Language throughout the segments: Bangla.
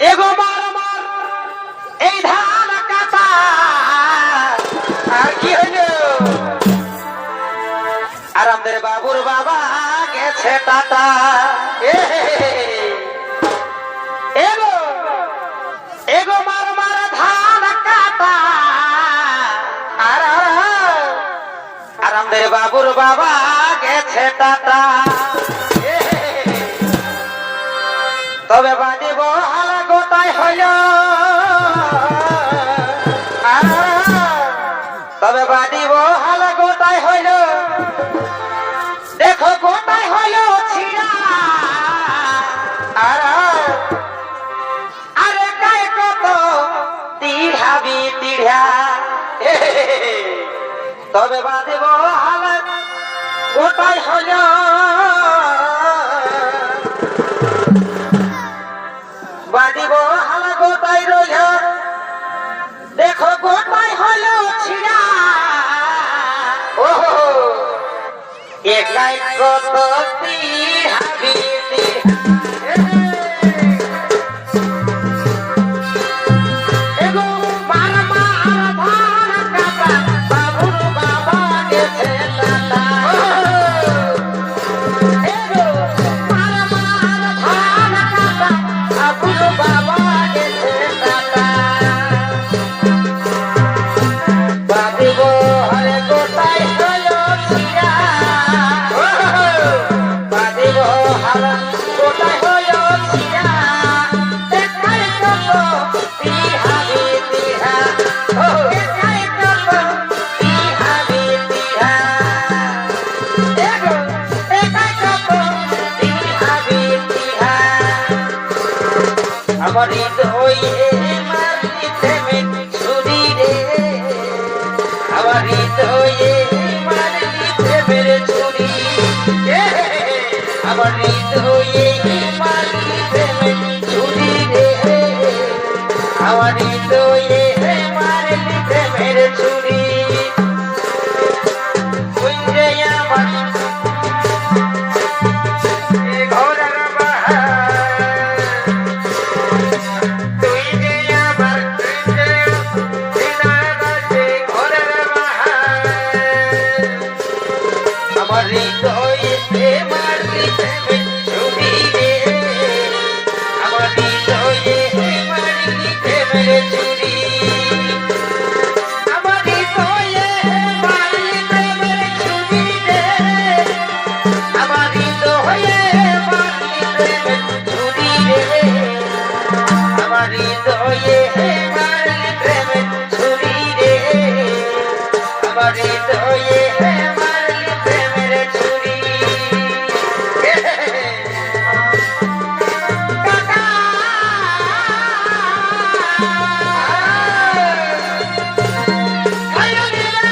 এগো মার মার এই ধান কাটা আর কি হইল আর আমাদের বাবুর বাবা গেছে টাটা এগো এগো মার মার ধান কাটা আর আমাদের বাবুর বাবা গেছে টাটা তবে বাঁধিব হাল গোটাই হইল তবে বাঁধিব হাল গোটাই হইল দেখো গোটাই হইল ছিড়া আরে গায়ে কত তিড়াবি তিড়া তবে বাঁধিব হাল গোটাই হইল বাঁধিব হাল গোটাই রইল দেখো গোটাই হইল ছিড়া ওহো একাই কত তিড়াবি এগো মার মার ধান কাটা বাবুর বাবা গেছে টাটা এগো মার মার ধান কাটা বাবুর বাবা গেছে টাটা বাঁধিব হরে গোটাই হইল ছিড়া বাঁধিব হাল গোটাই হইল ছিড়া দেখাই কত তিহাবি তিহা দেখাই কত তিহাবি তিহা এগো দেখাই কত তিহাবি তিহা আমার হৃদয়ে মারলি থেমে ছুরি রে আমার হৃদয়ে মারলি থেমের ছুরি আমার হৃদয়ে মারলি থেমে ছুরি রে আমার হৃদয়ে মারলি থেমের ছুরি ওই যে আমার ঘরের বাহার তুই যে আমার ঘরের বাহার আমার হৃদয়ে মারলি থেমে ছুরি রে আমার হৃদয়ে মারলি থেমের ছুরি আমার হৃদয়ে মারলি থেমের ছুরি রে আমার হৃদয়ে মারলি থেমের ছুরি রে আমার হৃদয়ে মারলি থেমের ছুরি রে আমার হৃদয়ে মারলি থেমের ছুরি কাকা আয়ো দিলা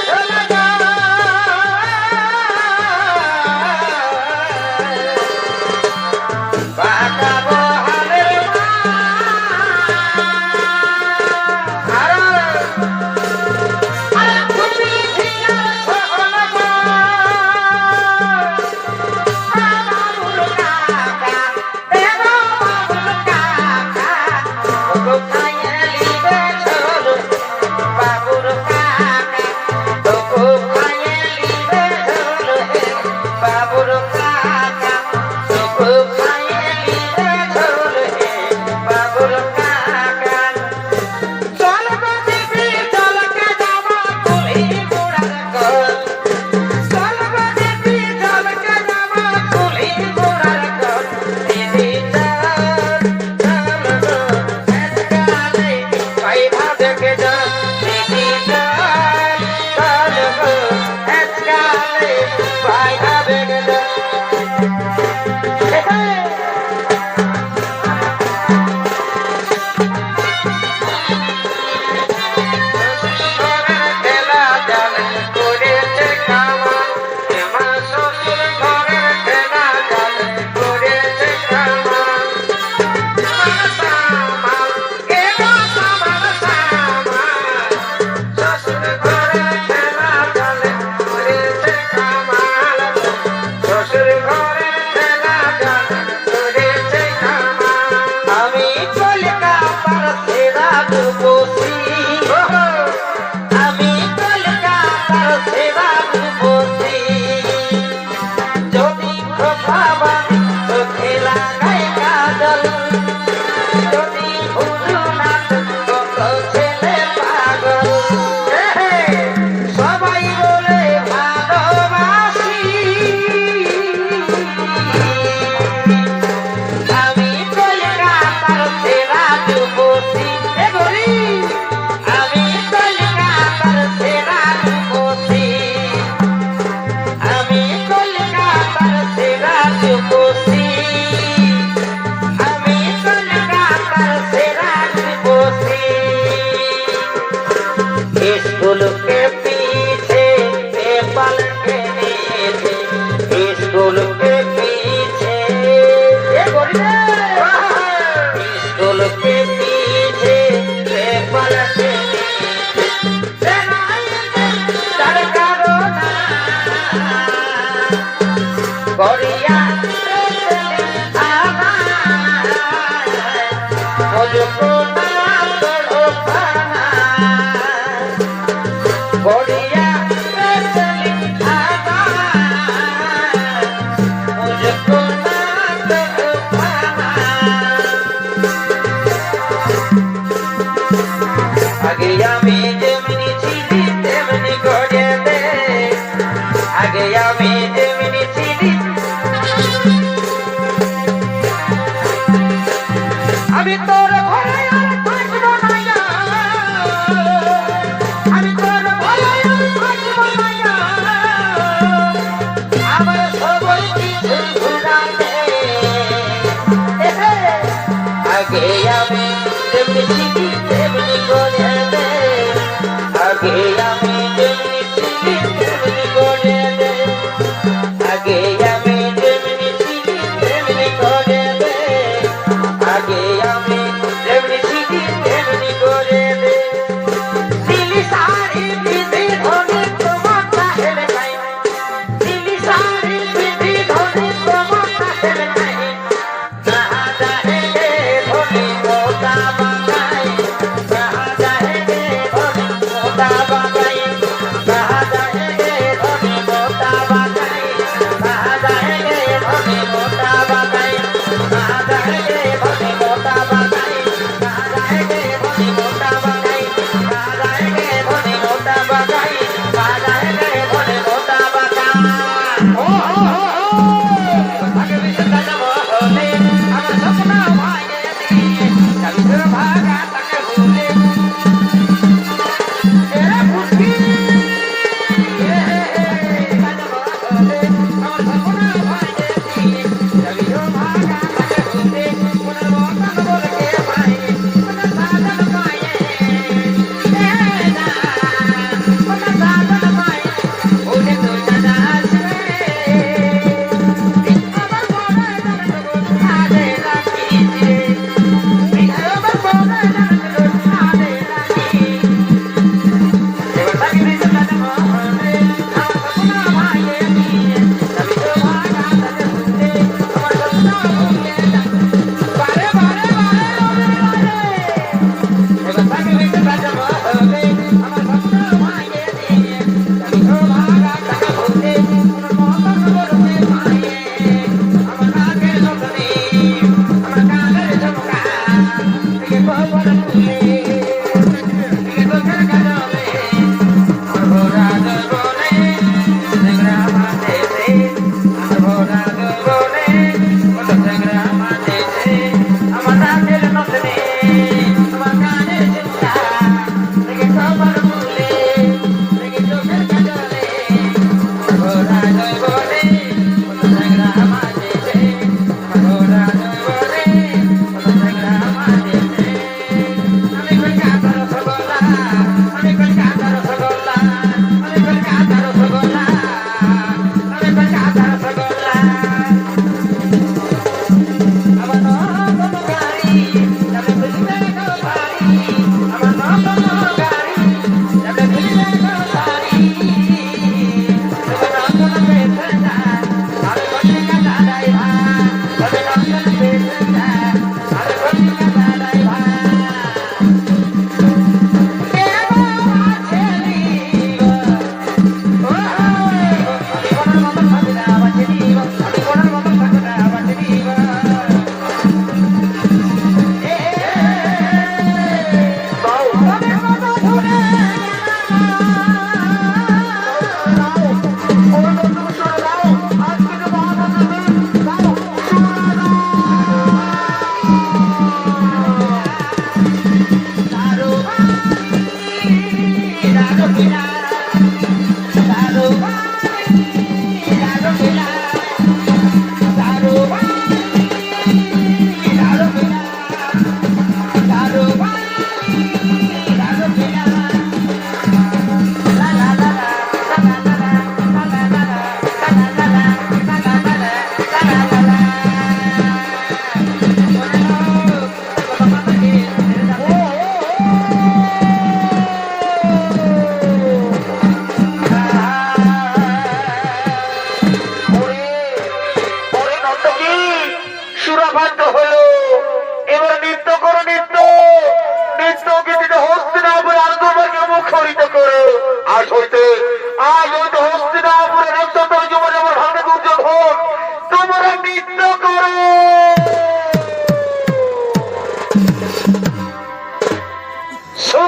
চলে যা বাঁকা বহালের মা যদি হুজুরাত কত ছেলে পাগল সবাই বলে ভালোবাসি আমি কলকাতার সেরা যুবতী আমি কলকাতার সেরা যুবতী আমি কলকাতার সেরা যুবতী আমি কলকাতার সেরা যুবতী स्कूल के पीछे पेपर के नीचे स्कूल के पीछे स्कूल के पीछे पेपर के नीचे सरकारो ना गोरिया मुझको ना छोड़ो पाना गोरिया मुझको ना छोड़ो पाना आगे আমি যেমনি ছিলি তেমনি করে দে আগে আমি যেমনি ছিলি আমি তোর ঘরে আর থাকবো না আমি তোর ঘরে আর থাকবো না আমার সবাই কিছু ভুলা দে আগে আমি যেমনি ছিলি তেমনি করে দে আগে আমি যেমনি ছিলি তেমনি করে দে আগে আমি যেমনি ছিলি তেমনি করে দে আগে আমি যেমনি ছিলি তেমনি করে দে দিলি সারি বিধি ধরে তোমার চাহের নাই দিলি সারি বিধি ধরে তোমার চাহের নাই না যাহে গে ধরে মোটা বাগাই না যাহে গে ধরে মোটা বাগাই না যাহে গে ধরে মোটা বাগাই না যাহে গে ধরে মোটা বাগাই না যাহে গে ধরে মোটা বাগাই না যাহে গে ধরে মোটা বাগাই না যাহে গে ধরে মোটা বাগাই না যাহে গে ধরে মোটা বাগাই ও আগে বিশে যাব হলে আমার স্বপ্ন ভাঙে দিয়ে চলছে ভাগা তাকে ভুলে এরা বুঝি Bye.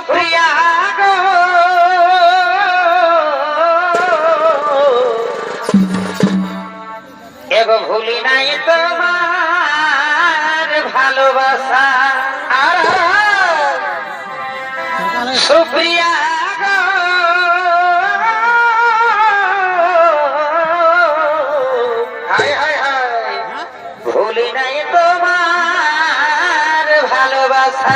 সুপ্রিয়া গো এগো ভুলি নাই তোমার ভালোবাসা আর সুপ্রিয়া গো হায় হায় হায় ভুলি নাই তোমার ভালোবাসা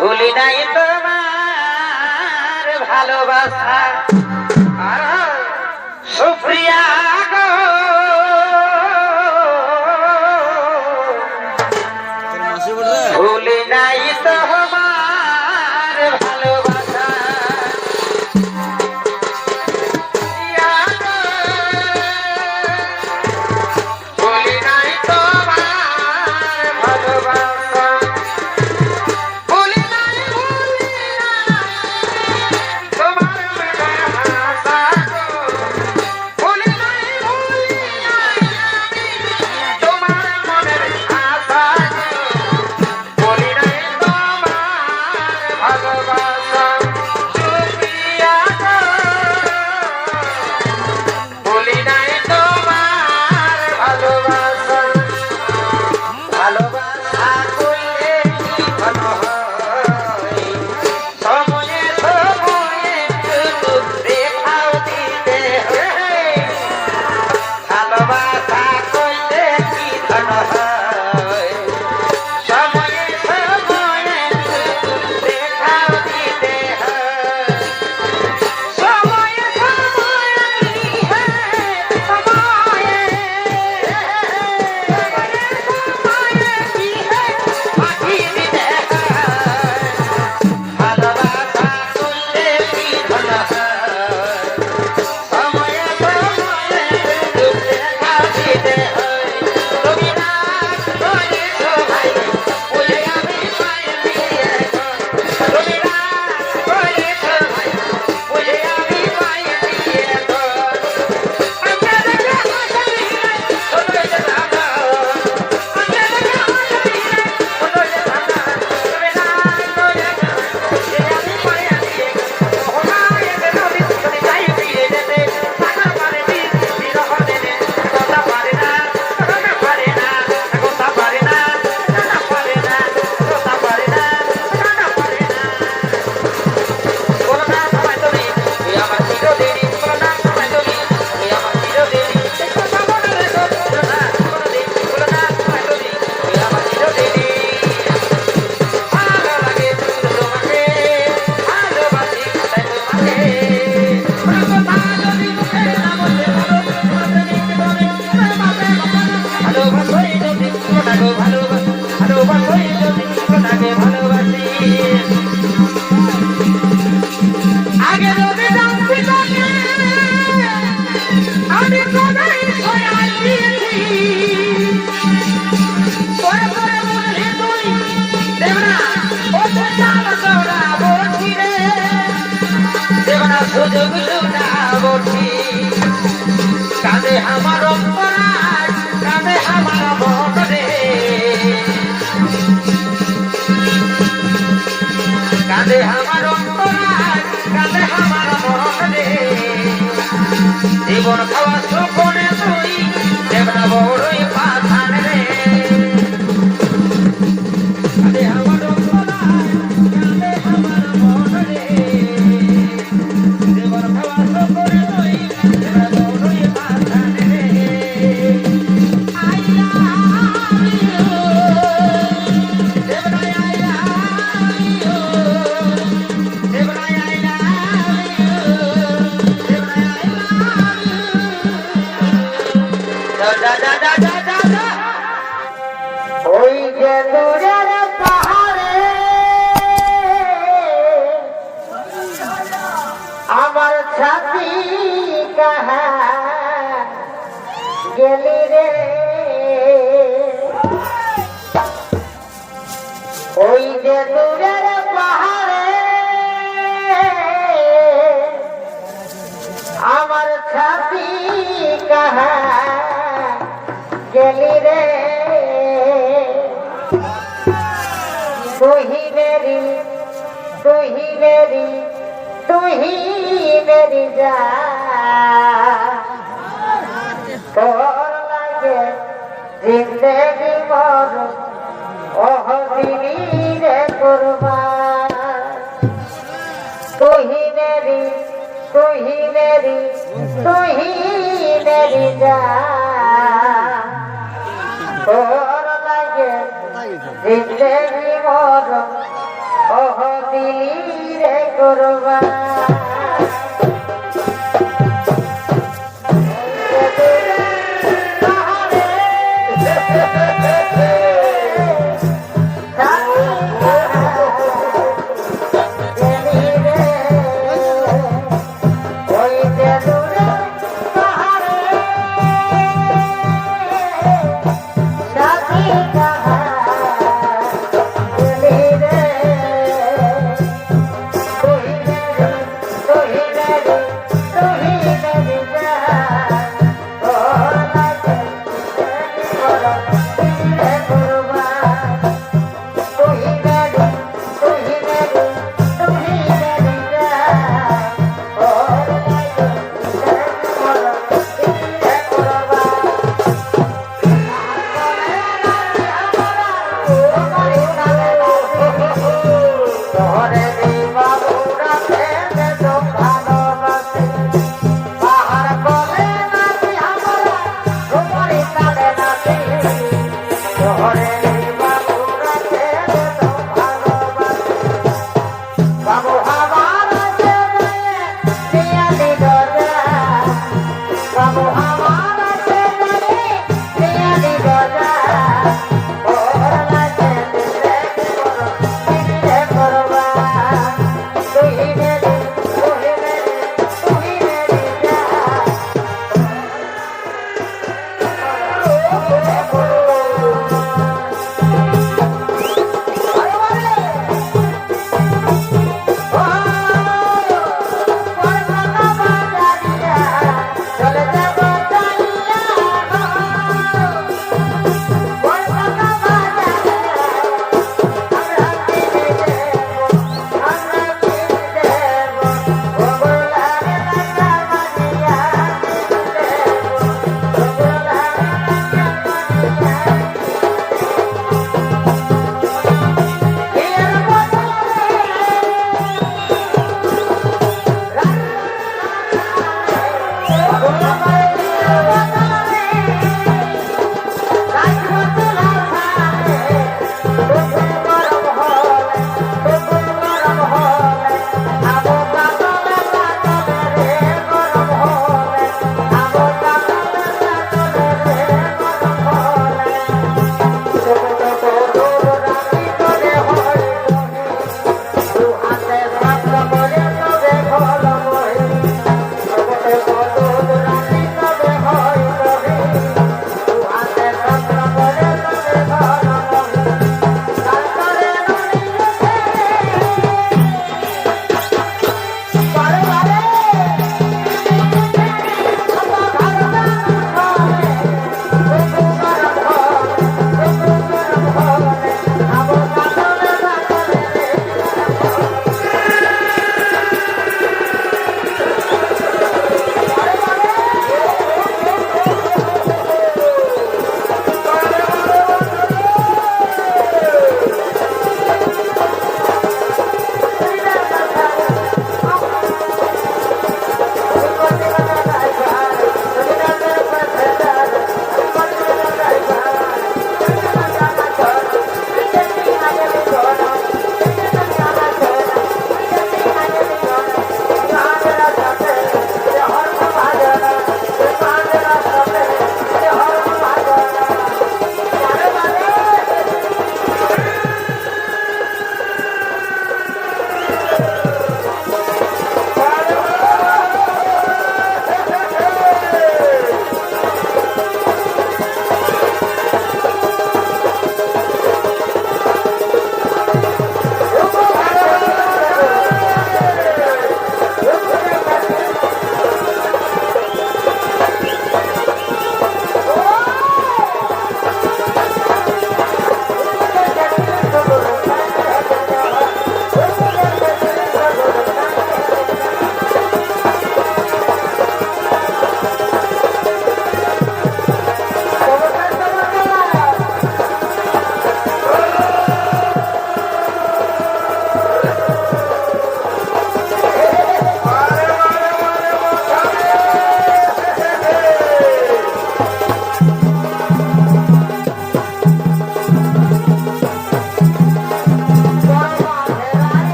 ভুলি নাই তোমার ভালোবাসা আর সুপ্রিয়া গো ভুলি নাই তোমার ভালোবাসা ভুলি নাই তোমার ভালোবাসা কাঁদে আমার অন্তরায় কাঁদে আমার মন রে কাঁদে আমার অন্তরায় কাঁদে আমার মন রে জীবন খাওয়া সুখনে তুই দেবনা বড়ই পাথান রে কাঁদে আমার অন্তরায় কাঁদে আমার মন রে জীবন খাওয়া সুখনে তুই দেবনা বড়ই পাথান রে ওই যে দূরের পাহাড়ে আমার ছাতি কাহা গেলি রে ওই যে দূরের পাহাড়ে আমার ছাতি কাহা গেলি রে তুহি মেরি যা তোর লাগে জিন্দেগি মর ওহ দিলি রে কুরবান তুহি মেরি যা তোর লাগে জিন্দেগি মর ওহ দিলি রে কুরবান